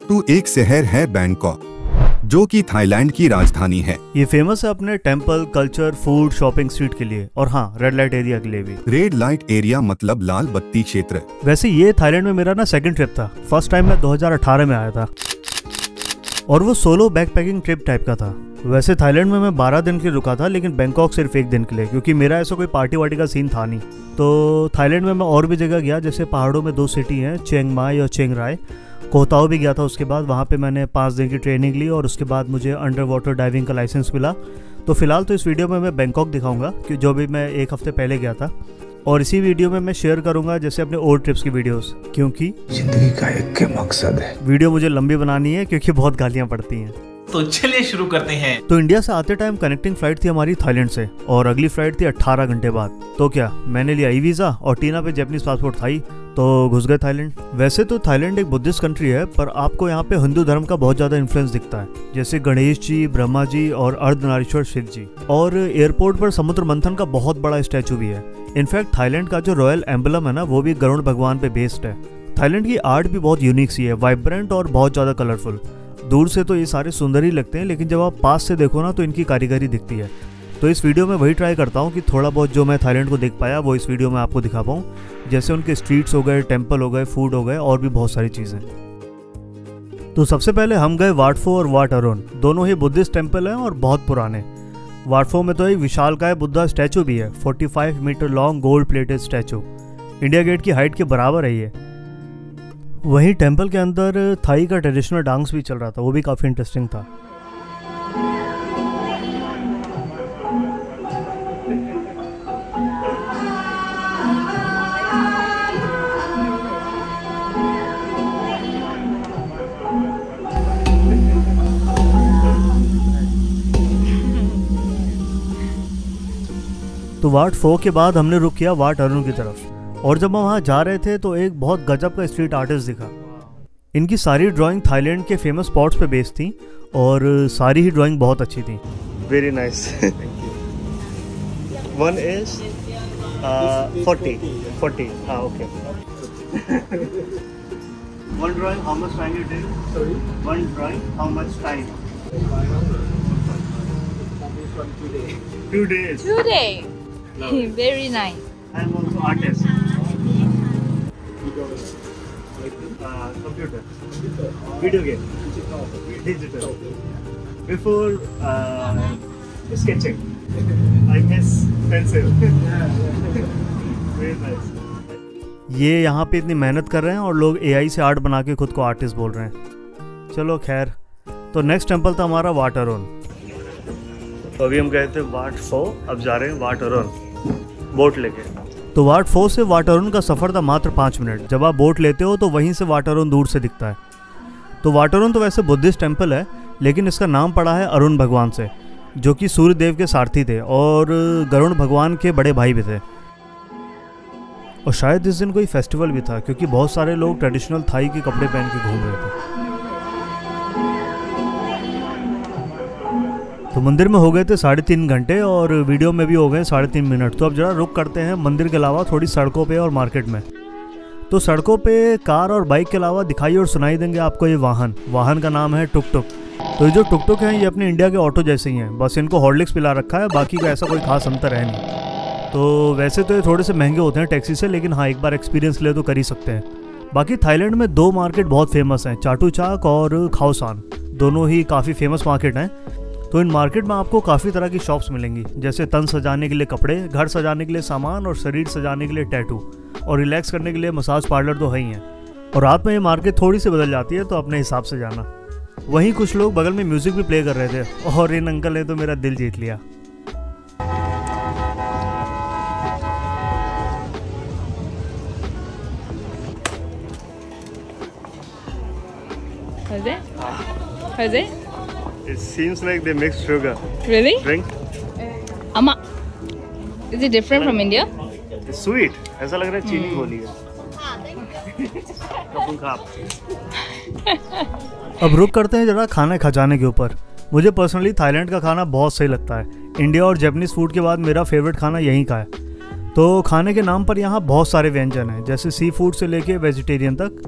तो एक शहर है बैंकॉक, जो कि थाईलैंड की राजधानी है। ये फेमस है अपने temple, culture, food, shopping street के लिए और हाँ, रेड लाइट एरिया के लिए भी। रेड लाइट एरिया मतलब लाल बत्ती क्षेत्र। वैसे ये थाईलैंड में मेरा ना सेकंड ट्रिप था। फर्स्ट टाइम मैं 2018 में आया था और वो सोलो बैकपैकिंग ट्रिप टाइप का था। वैसे थाईलैंड में मैं 12 दिन के लिए रुका था, लेकिन बैंकॉक सिर्फ 1 दिन के लिए, क्योंकि मेरा ऐसा कोई पार्टी वार्टी का सीन था नहीं। तो थाईलैंड में मैं और भी जगह गया, जैसे पहाड़ों में 2 सिटी हैं, चिंग माई और चिंग राय। कोहताओ भी गया था। उसके बाद वहाँ पे मैंने 5 दिन की ट्रेनिंग ली और उसके बाद मुझे अंडर वाटर डाइविंग का लाइसेंस मिला। तो फिलहाल तो इस वीडियो में मैं बैंकॉक दिखाऊंगा, कि जो भी मैं 1 हफ्ते पहले गया था, और इसी वीडियो में मैं शेयर करूंगा जैसे अपने ओल्ड ट्रिप्स की वीडियोस, क्योंकि जिंदगी का एक के मकसद है। वीडियो मुझे लंबी बनानी है क्योंकि बहुत गालियाँ पड़ती हैं। तो चलिए शुरू करते हैं। तो इंडिया से आते टाइम कनेक्टिंग फ्लाइट थी हमारी थाईलैंड से, और अगली फ्लाइट थी 18 घंटे बाद। तो क्या, मैंने लिया ई वीज़ा और टीना पे जापानीज पासपोर्ट था ही, तो घुस गए थाईलैंड। वैसे तो थाईलैंड एक बुद्धिस्ट कंट्री है, पर आपको यहाँ पे हिंदू धर्म का बहुत ज़्यादा इन्फ्लुएंस दिखता है, जैसे गणेश जी, ब्रह्मा जी और अर्धनारीश्वर शिव जी। और एयरपोर्ट पर समुद्र मंथन का बहुत बड़ा स्टैचू भी है। इनफैक्ट थाईलैंड का जो रॉयल एम्बलम है ना, वो भी गरुड़ भगवान पे बेस्ड है। थाईलैंड की आर्ट भी बहुत यूनिक सी है, वाइब्रेंट और बहुत ज़्यादा कलरफुल। दूर से तो ये सारे सुंदर ही लगते हैं, लेकिन जब आप पास से देखो ना तो इनकी कारीगरी दिखती है। तो इस वीडियो में वही ट्राई करता हूँ कि थोड़ा बहुत जो मैं थाईलैंड को देख पाया वो इस वीडियो में आपको दिखा पाऊँ, जैसे उनके स्ट्रीट्स हो गए, टेम्पल हो गए, फूड हो गए और भी बहुत सारी चीज़ें। तो सबसे पहले हम गए वाट फो और वाट अरोन। दोनों ही बुद्धिस्ट टेम्पल हैं और बहुत पुराने। वाट फो में तो एक विशालकाय बुद्धा स्टैचू भी है, 45 metre long gold plated statue. India Gate की हाइट के बराबर है ये। वहीं टेम्पल के अंदर थाई का ट्रेडिशनल डांस भी चल रहा था, वो भी काफ़ी इंटरेस्टिंग था। तो वाट फो के बाद हमने रुक किया वाट अरुण की तरफ, और जब हम वहाँ जा रहे थे तो एक बहुत गजब का स्ट्रीट आर्टिस्ट दिखा। इनकी सारी ड्राइंग थाईलैंड के फेमस स्पॉट्स पे बेस्ड थी और सारी ही ड्राइंग बहुत अच्छी थी। Very nice. 1 is 40 हाँ okay. One drawing, how much time you take? Sorry? One drawing, how much time? 2 days. 2 days. Very nice. I'm also artist. Computer. Video game. Digital. Before sketching, I miss pencil. Very nice. ये यहाँ पे इतनी मेहनत कर रहे हैं और लोग AI से आर्ट बना के खुद को आर्टिस्ट बोल रहे हैं। चलो खैर, तो नेक्स्ट टेम्पल था हमारा वाट अरोन। तो अभी हम गए थे वाट फो, अब जा रहे हैं वाट अरोन बोट लेके। तो वाट फो से वाट अरुण का सफ़र था मात्र 5 मिनट। जब आप बोट लेते हो तो वहीं से वाट अरुण दूर से दिखता है। तो वाट अरुण तो वैसे बुद्धिस्ट टेम्पल है, लेकिन इसका नाम पड़ा है अरुण भगवान से, जो कि सूर्य देव के सारथी थे और गरुड़ भगवान के बड़े भाई भी थे। और शायद इस दिन कोई फेस्टिवल भी था, क्योंकि बहुत सारे लोग ट्रेडिशनल थाई के कपड़े पहन के घूम रहे थे। तो मंदिर में हो गए थे 3.5 घंटे और वीडियो में भी हो गए 3.5 मिनट। तो अब जरा रुक करते हैं मंदिर के अलावा थोड़ी सड़कों पे और मार्केट में। तो सड़कों पे कार और बाइक के अलावा दिखाई और सुनाई देंगे आपको ये वाहन का नाम है टुक टुक। तो ये जो टुक टुक हैं ये अपने इंडिया के ऑटो जैसे ही हैं, बस इनको हॉर्लिक्स पिला रखा है, बाकी का ऐसा कोई खास अंतर है नहीं। तो वैसे तो ये थोड़े से महंगे होते हैं टैक्सी से, लेकिन हाँ, एक बार एक्सपीरियंस ले तो कर ही सकते हैं। बाकी थाईलैंड में 2 मार्केट बहुत फेमस हैं, चाटुचाक और खाओसान। दोनों ही काफ़ी फेमस मार्केट हैं। तो इन मार्केट में आपको काफ़ी तरह की शॉप्स मिलेंगी, जैसे तन सजाने के लिए कपड़े, घर सजाने के लिए सामान और शरीर सजाने के लिए टैटू, और रिलैक्स करने के लिए मसाज पार्लर तो है ही है। और रात में ये मार्केट थोड़ी सी बदल जाती है, तो अपने हिसाब से जाना। वहीं कुछ लोग बगल में म्यूज़िक भी प्ले कर रहे थे और इन अंकल ने तो मेरा दिल जीत लिया। Was it? It seems like they mix sugar. Really? Drink. Amma. Is it different from India? It's sweet. ऐसा लग रहा है चीनी गोली है। अब रुक करते हैं जरा खाना खजाने के ऊपर। मुझे पर्सनली थाईलैंड का खाना बहुत सही लगता है। इंडिया और जापानीज फूड के बाद मेरा फेवरेट खाना यहीं का है। तो खाने के नाम पर यहाँ बहुत सारे व्यंजन हैं, जैसे सी फूड से लेके वेजिटेरियन तक,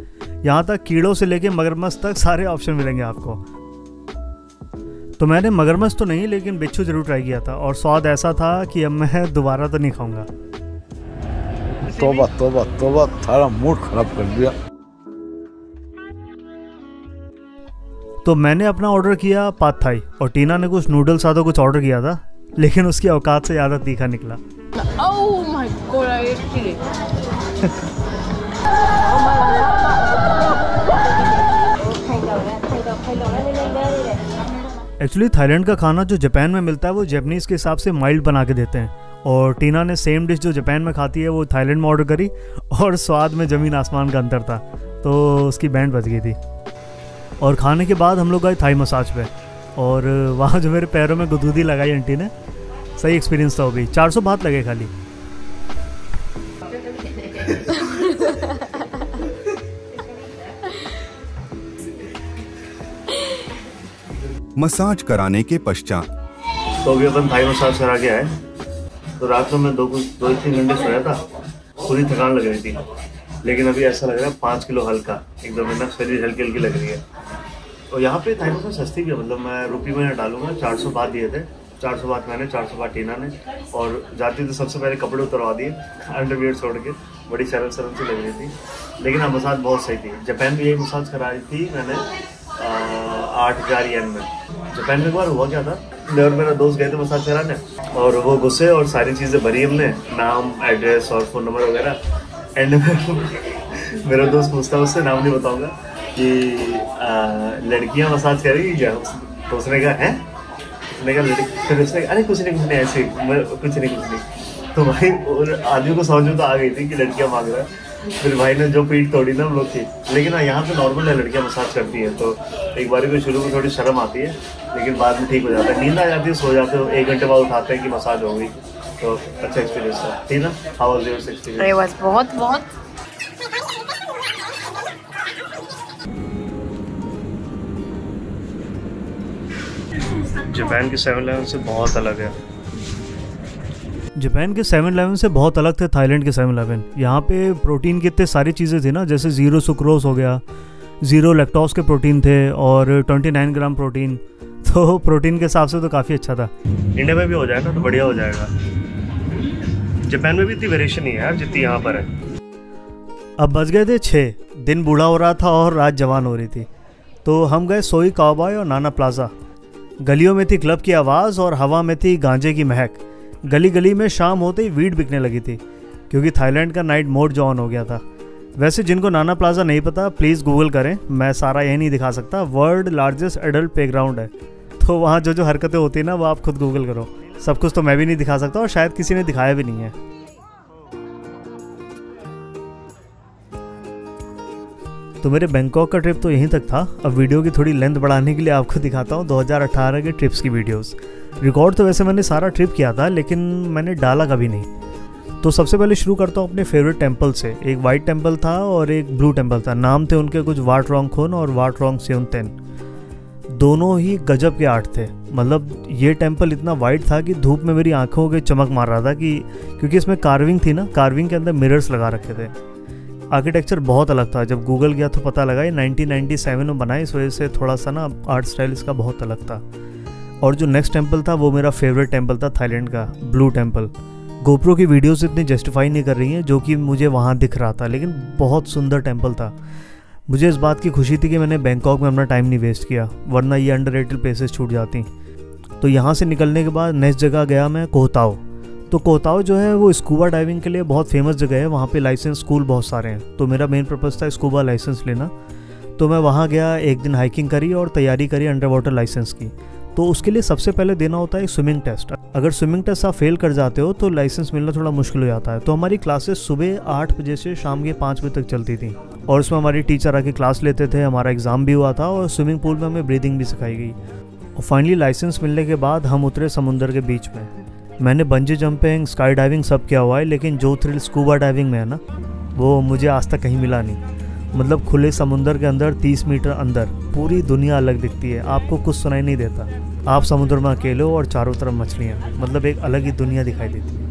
यहाँ तक कीड़ों से लेके मगरमच्छ तक सारे ऑप्शन मिलेंगे आपको। तो मैंने मगरमच्छ तो नहीं लेकिन बिच्छू ज़रूर ट्राई किया था और स्वाद ऐसा था कि अब मैं दोबारा तो नहीं खाऊंगा। तौबा तौबा तौबा, सारा मूड खराब कर दिया। तो मैंने अपना ऑर्डर किया पाद थाई और टीना ने कुछ नूडल्स आदि कुछ ऑर्डर किया था, लेकिन उसकी औकात से ज़्यादा तीखा निकला। Oh my god, I ate chili. Actually Thailand का खाना जो जापान में मिलता है वो जापानीज़ के हिसाब से माइल्ड बना के देते हैं, और टीना ने सेम डिश जो जापान में खाती है वो थाईलैंड में ऑर्डर करी और स्वाद में ज़मीन आसमान का अंतर था, तो उसकी बैंड बच गई थी। और खाने के बाद हम लोग गए थाई मसाज पे, और वहाँ जो मेरे पैरों में गुदगुदी लगाई आंटी ने, सही एक्सपीरियंस था वो भी। 400 बात लगे खाली। मसाज कराने के पश्चात तो अभी अपन थाई मसाज करा के आए। तो रात में मैं 2-3 घंटे सोया था, पूरी थकान लग रही थी, लेकिन अभी ऐसा लग रहा है 5 किलो हल्का एकदम, है ना, शरीर हल्की हल्की लग रही है। और यहाँ पे थाई मसाज सस्ती भी है, मतलब मैं रुपये में डालूंगा, 400 बात दिए थे, 400 बात मैंने, 400 बात टीना ने। और जाती तो सबसे पहले कपड़े उतरवा दिए अंडरवियर छोड़ के, बड़ी शर्म सी लग रही थी, लेकिन हाँ मसाज बहुत सही थी। जापान में यही मसाज कराई थी मैंने 8,000 येन में। जापान में एक बार हुआ क्या था, मैं और मेरा दोस्त गए थे मसाज कराने, और वो गुस्से और सारी चीज़ें भरी हमने, नाम एड्रेस और फ़ोन नंबर वगैरह। एंड मेरा दोस्त पूछता, उससे नाम नहीं बताऊँगा, कि लड़कियाँ मसाज करेगी क्या? तो उसने कहा है, उसने कहा लड़की, फिर उसने अरे कुछ नहीं ऐसे, कुछ नहीं। तो भाई आदमी को समझ में तो आ गई थी कि लड़कियाँ मांग रहा है। फिर भाई ने जो पीठ तोड़ी ना हम लोग की। लेकिन यहाँ पे नॉर्मल है, लड़कियाँ मसाज करती हैं, तो एक बार को शुरू में थोड़ी शर्म आती है, लेकिन बाद में ठीक हो जाता है, नींद आ जाती है, सो जाते हो, 1 घंटे बाद उठाते हैं कि मसाज हो गई। तो अच्छा एक्सपीरियंस था। ठीक ना, हाउ वाज योर एक्सपीरियंस? बहुत जापान के 7-Eleven से बहुत अलग है। जापान के 7-Eleven से बहुत अलग थे थाईलैंड के 7-Eleven। यहाँ पे प्रोटीन की इतनी सारी चीज़ें थी ना, जैसे 0 सुक्रोज हो गया, 0 लैक्टोज के प्रोटीन थे और 29 ग्राम प्रोटीन। तो प्रोटीन के हिसाब से तो काफ़ी अच्छा था। इंडिया में भी हो जाएगा तो बढ़िया हो जाएगा। जापान में भी इतनी वेरिएशन नहीं है यार जितनी यहाँ पर है। अब बज गए थे 6, दिन बूढ़ा हो रहा था और रात जवान हो रही थी। तो हम गए सोई काओबॉय और नाना प्लाजा। गलियों में थी क्लब की आवाज़ और हवा में थी गांजे की महक। गली गली में शाम होते ही वीड बिकने लगी थी, क्योंकि थाईलैंड का नाइट मोड जो ऑन हो गया था। वैसे जिनको नाना प्लाजा नहीं पता प्लीज़ गूगल करें, मैं सारा यही नहीं दिखा सकता। वर्ल्ड लार्जेस्ट एडल्ट प्लेग्राउंड है, तो वहाँ जो हरकतें होती है ना वो आप खुद गूगल करो। सब कुछ तो मैं भी नहीं दिखा सकता और शायद किसी ने दिखाया भी नहीं है। तो मेरे बैंकॉक का ट्रिप तो यहीं तक था। अब वीडियो की थोड़ी लेंथ बढ़ाने के लिए आपको दिखाता हूँ 2018 के ट्रिप्स की वीडियोस। रिकॉर्ड तो वैसे मैंने सारा ट्रिप किया था, लेकिन मैंने डाला कभी नहीं। तो सबसे पहले शुरू करता हूँ अपने फेवरेट टेम्पल से। एक वाइट टेम्पल था और एक ब्लू टेम्पल था। नाम थे उनके कुछ वाट रोंग खुन और वाट रोंग सेउनतेन। दोनों ही गजब के आर्ट थे। मतलब ये टेम्पल इतना वाइट था कि धूप में मेरी आंखों के चमक मार रहा था, कि क्योंकि इसमें कार्विंग थी ना, कार्विंग के अंदर मिरर्स लगा रखे थे। आर्किटेक्चर बहुत अलग था। जब गूगल गया तो पता लगा ये 1997 में बना, इस वजह से थोड़ा सा ना आर्ट स्टाइल इसका बहुत अलग था। और जो नेक्स्ट टेम्पल था वो मेरा फेवरेट टेम्पल था थाईलैंड का, ब्लू टेम्पल। गोप्रो की वीडियोस इतनी जस्टिफाई नहीं कर रही हैं जो कि मुझे वहाँ दिख रहा था, लेकिन बहुत सुंदर टेम्पल था। मुझे इस बात की खुशी थी कि मैंने बैंकॉक में अपना टाइम नहीं वेस्ट किया, वरना ये अंडररेटेड प्लेसेस छूट जाती। तो यहाँ से निकलने के बाद नेक्स्ट जगह गया मैं कोह ताओ। तो कोह ताओ जो है वो स्कूबा डाइविंग के लिए बहुत फेमस जगह है। वहाँ पे लाइसेंस स्कूल बहुत सारे हैं, तो मेरा मेन पर्पज़ था स्कूबा लाइसेंस लेना। तो मैं वहाँ गया, एक दिन हाइकिंग करी और तैयारी करी अंडर वाटर लाइसेंस की। तो उसके लिए सबसे पहले देना होता है स्विमिंग टेस्ट। अगर स्विमिंग टेस्ट आप फेल कर जाते हो तो लाइसेंस मिलना थोड़ा मुश्किल हो जाता है। तो हमारी क्लासेस सुबह 8 बजे से शाम के 5 बजे तक चलती थी, और उसमें हमारी टीचर आके क्लास लेते थे, हमारा एग्ज़ाम भी हुआ था और स्विमिंग पूल में हमें ब्रीदिंग भी सिखाई गई। और फाइनली लाइसेंस मिलने के बाद हम उतरे समुंदर के बीच में। मैंने बंजी जंपिंग, स्काई डाइविंग सब किया हुआ है, लेकिन जो थ्रिल स्कूबा डाइविंग में है ना, वो मुझे आज तक कहीं मिला नहीं। मतलब खुले समुंदर के अंदर 30 मीटर अंदर पूरी दुनिया अलग दिखती है, आपको कुछ सुनाई नहीं देता। आप समुद्र में अकेले हो और चारों तरफ मछलियाँ, मतलब एक अलग ही दुनिया दिखाई देती है।